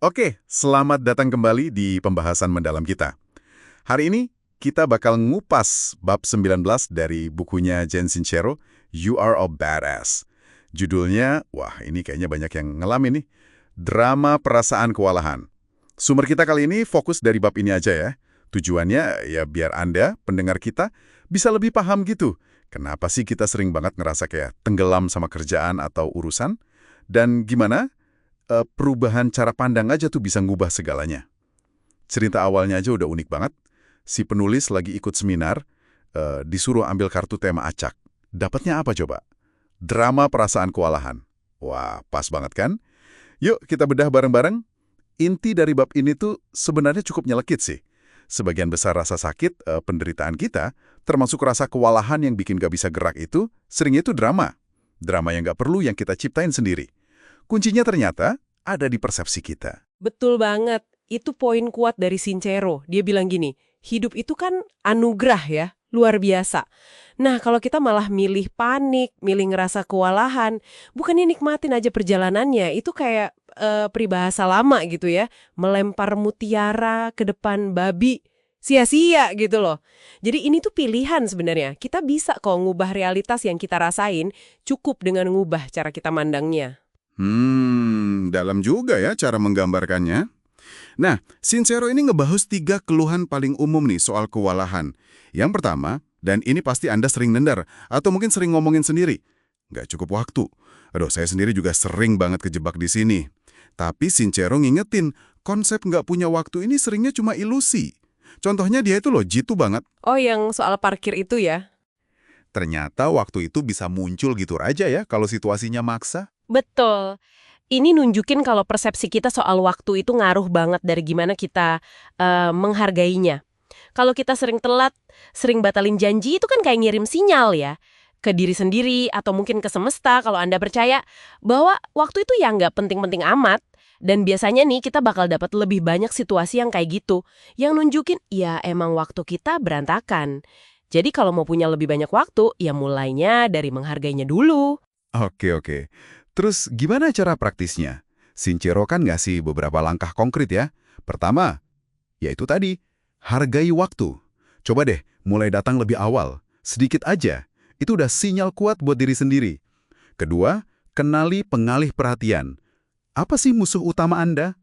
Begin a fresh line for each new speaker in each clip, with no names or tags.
Oke, selamat datang kembali di pembahasan mendalam kita. Hari ini kita bakal ngupas bab 19 dari bukunya Jen Sincero, You Are a Badass. Judulnya, wah ini kayaknya banyak yang ngalamin nih, Drama Perasaan Kewalahan. Sumber kita kali ini fokus dari bab ini aja ya. Tujuannya ya biar Anda, pendengar kita, bisa lebih paham gitu. Kenapa sih kita sering banget ngerasa kayak tenggelam sama kerjaan atau urusan? Dan gimana perubahan cara pandang aja tuh bisa ngubah segalanya. Cerita awalnya aja udah unik banget. Si penulis lagi ikut seminar, disuruh ambil kartu tema acak. Dapatnya apa coba? Drama perasaan kewalahan. Wah, pas banget kan? Yuk kita bedah bareng-bareng. Inti dari bab ini tuh sebenarnya cukup nyelekit sih. Sebagian besar rasa sakit, penderitaan kita, termasuk rasa kewalahan yang bikin gak bisa gerak itu, seringnya itu drama. Drama yang gak perlu yang kita ciptain sendiri. Kuncinya ternyata ada di persepsi kita.
Betul banget. Itu poin kuat dari Sincero. Dia bilang gini, hidup itu kan anugerah ya, luar biasa. Nah, kalau kita malah milih panik, milih ngerasa kewalahan, bukannya nikmatin aja perjalanannya, itu kayak peribahasa lama gitu ya, melempar mutiara ke depan babi, sia-sia gitu loh. Jadi ini tuh pilihan sebenarnya. Kita bisa kok ngubah realitas yang kita rasain, cukup dengan ngubah cara kita mandangnya.
Dalam juga ya cara menggambarkannya. Nah, Sincero ini ngebahas 3 keluhan paling umum nih soal kewalahan. Yang pertama, dan ini pasti Anda sering nendar, atau mungkin sering ngomongin sendiri. Nggak cukup waktu. Aduh, saya sendiri juga sering banget kejebak di sini. Tapi Sincero ngingetin, konsep nggak punya waktu ini seringnya cuma ilusi. Contohnya dia itu loh, jitu banget.
Oh, yang soal parkir itu ya?
Ternyata waktu itu bisa muncul gitu aja ya kalau situasinya maksa.
Betul. Ini nunjukin kalau persepsi kita soal waktu itu ngaruh banget dari gimana kita menghargainya. Kalau kita sering telat, sering batalin janji itu kan kayak ngirim sinyal ya ke diri sendiri atau mungkin ke semesta kalau Anda percaya bahwa waktu itu ya nggak penting-penting amat. Dan biasanya nih kita bakal dapat lebih banyak situasi yang kayak gitu, yang nunjukin ya emang waktu kita berantakan. Jadi kalau mau punya lebih banyak waktu, ya mulainya dari menghargainya dulu.
Oke. Terus gimana cara praktisnya? Sincero kan ngasih beberapa langkah konkret ya. Pertama, yaitu tadi, hargai waktu. Coba deh, mulai datang lebih awal. Sedikit aja. Itu udah sinyal kuat buat diri sendiri. Kedua, kenali pengalih perhatian. Apa sih musuh utama Anda?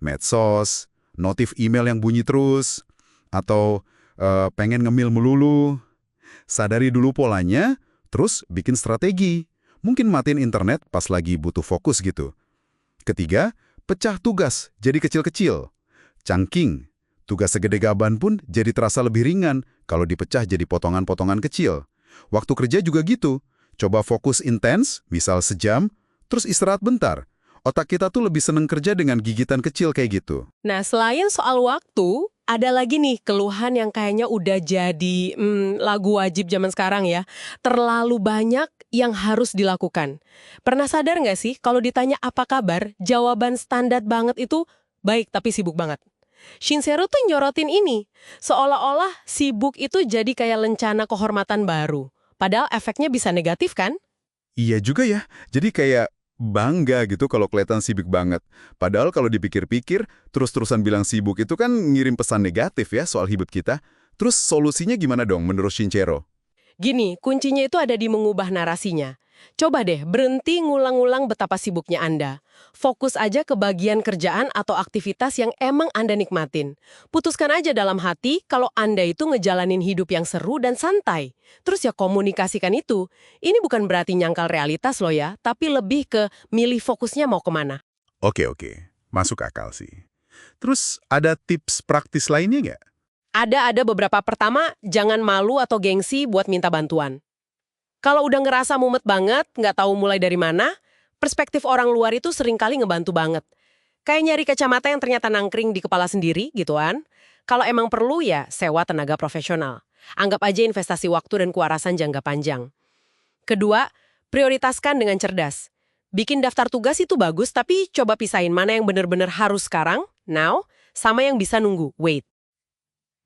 Medsos, notif email yang bunyi terus, atau pengen ngemil melulu. Sadari dulu polanya, terus bikin strategi. Mungkin matiin internet pas lagi butuh fokus gitu. Ketiga, pecah tugas jadi kecil-kecil. Chunking, tugas segede gaban pun jadi terasa lebih ringan kalau dipecah jadi potongan-potongan kecil. Waktu kerja juga gitu. Coba fokus intens, misal sejam, terus istirahat bentar. Otak kita tuh lebih seneng kerja dengan gigitan kecil kayak gitu.
Nah, selain soal waktu, ada lagi nih keluhan yang kayaknya udah jadi lagu wajib zaman sekarang ya. Terlalu banyak yang harus dilakukan. Pernah sadar nggak sih kalau ditanya apa kabar, jawaban standar banget itu baik tapi sibuk banget. Shinsero tuh nyorotin ini. Seolah-olah sibuk itu jadi kayak lencana kehormatan baru. Padahal efeknya bisa negatif kan?
Iya juga ya, jadi kayak bangga gitu kalau kelihatan sibuk banget. Padahal kalau dipikir-pikir, terus-terusan bilang sibuk itu kan ngirim pesan negatif ya soal hidup kita. Terus solusinya gimana dong menurut Shinchero?
Gini, kuncinya itu ada di mengubah narasinya. Coba deh, berhenti ngulang-ngulang betapa sibuknya Anda. Fokus aja ke bagian kerjaan atau aktivitas yang emang Anda nikmatin. Putuskan aja dalam hati kalau Anda itu ngejalanin hidup yang seru dan santai. Terus ya komunikasikan itu. Ini bukan berarti nyangkal realitas loh ya, tapi lebih ke milih fokusnya mau kemana.
Oke. Masuk akal sih. Terus ada tips praktis lainnya nggak?
Ada beberapa. Pertama, jangan malu atau gengsi buat minta bantuan. Kalau udah ngerasa mumet banget, nggak tahu mulai dari mana, perspektif orang luar itu seringkali ngebantu banget. Kayak nyari kacamata yang ternyata nangkring di kepala sendiri, gitu kan. Kalau emang perlu ya, sewa tenaga profesional. Anggap aja investasi waktu dan kewarasan jangka panjang. Kedua, prioritaskan dengan cerdas. Bikin daftar tugas itu bagus, tapi coba pisahin mana yang benar-benar harus sekarang, now, sama yang bisa nunggu, wait.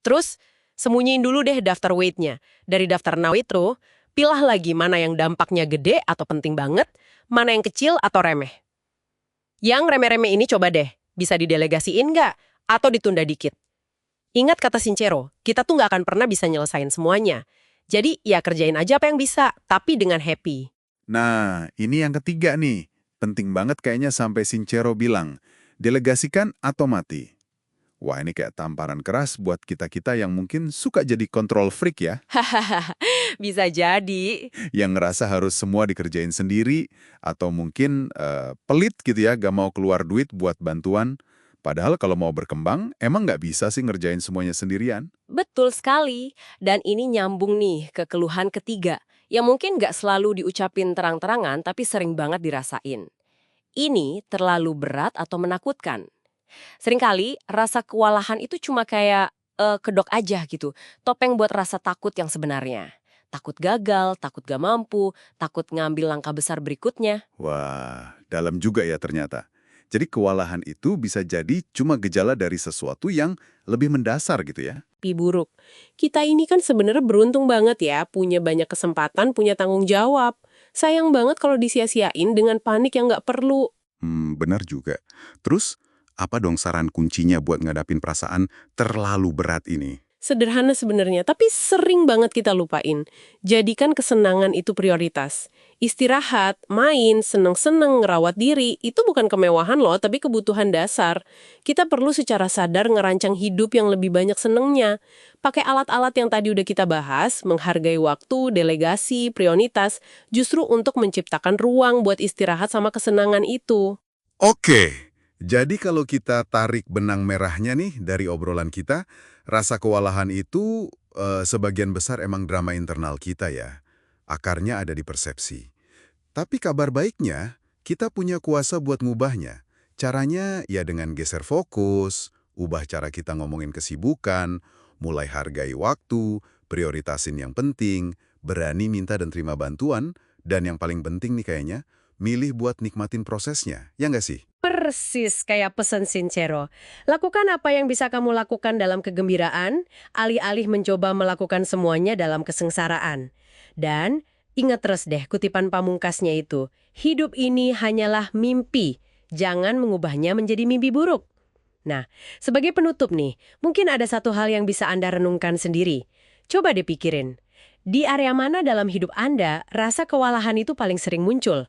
Terus, sembunyiin dulu deh daftar wait-nya. Dari daftar now itu, pilah lagi mana yang dampaknya gede atau penting banget, mana yang kecil atau remeh. Yang remeh-remeh ini coba deh, Bisa didelegasiin nggak? Atau ditunda dikit? Ingat kata Sincero, kita tuh nggak akan pernah bisa nyelesain semuanya. Jadi ya kerjain aja apa yang bisa, tapi dengan happy.
Nah, ini yang ketiga nih. Penting banget kayaknya sampai Sincero bilang, delegasikan atau mati. Wah, ini kayak tamparan keras buat kita-kita yang mungkin suka jadi control freak ya.
Hahaha, bisa jadi.
Yang ngerasa harus semua dikerjain sendiri, atau mungkin pelit gitu ya, gak mau keluar duit buat bantuan. Padahal kalau mau berkembang, emang nggak bisa sih ngerjain semuanya sendirian.
Betul sekali. Dan ini nyambung nih ke keluhan ketiga, yang mungkin nggak selalu diucapin terang-terangan, tapi sering banget dirasain. Ini terlalu berat atau menakutkan. Seringkali rasa kewalahan itu cuma kayak kedok aja gitu. Topeng buat rasa takut yang sebenarnya. Takut gagal, takut gak mampu, takut ngambil langkah besar berikutnya.
Wah, dalam juga ya ternyata. Jadi kewalahan itu bisa jadi cuma gejala dari sesuatu yang lebih mendasar gitu ya.
Mimpi buruk. Kita ini kan sebenarnya beruntung banget ya, punya banyak kesempatan, punya tanggung jawab. Sayang banget kalau disia-siain dengan panik yang nggak perlu.
Benar juga. Terus, apa dong saran kuncinya buat ngadapin perasaan terlalu berat ini?
Sederhana sebenarnya, tapi sering banget kita lupain. Jadikan kesenangan itu prioritas. Istirahat, main, seneng-seneng, ngerawat diri, itu bukan kemewahan loh, tapi kebutuhan dasar. Kita perlu secara sadar ngerancang hidup yang lebih banyak senengnya. Pakai alat-alat yang tadi udah kita bahas, menghargai waktu, delegasi, prioritas, justru untuk menciptakan ruang buat istirahat sama kesenangan itu.
Oke, jadi kalau kita tarik benang merahnya nih dari obrolan kita, rasa kewalahan itu sebagian besar emang drama internal kita ya. Akarnya ada di persepsi. Tapi kabar baiknya, kita punya kuasa buat ngubahnya. Caranya ya dengan geser fokus, ubah cara kita ngomongin kesibukan, mulai hargai waktu, prioritasin yang penting, berani minta dan terima bantuan, dan yang paling penting nih kayaknya, milih buat nikmatin prosesnya, ya nggak sih?
Persis kayak pesan Sincero. Lakukan apa yang bisa kamu lakukan dalam kegembiraan, alih-alih mencoba melakukan semuanya dalam kesengsaraan. Dan ingat terus deh kutipan pamungkasnya itu, hidup ini hanyalah mimpi, jangan mengubahnya menjadi mimpi buruk. Nah, sebagai penutup nih, mungkin ada satu hal yang bisa Anda renungkan sendiri. Coba dipikirin, di area mana dalam hidup Anda rasa kewalahan itu paling sering muncul?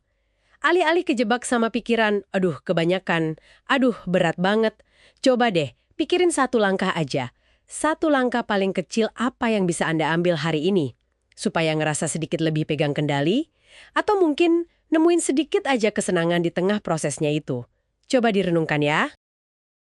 Alih-alih kejebak sama pikiran, aduh kebanyakan, aduh berat banget. Coba deh, pikirin satu langkah aja. Satu langkah paling kecil apa yang bisa Anda ambil hari ini? Supaya ngerasa sedikit lebih pegang kendali? Atau mungkin nemuin sedikit aja kesenangan di tengah prosesnya itu. Coba direnungkan ya.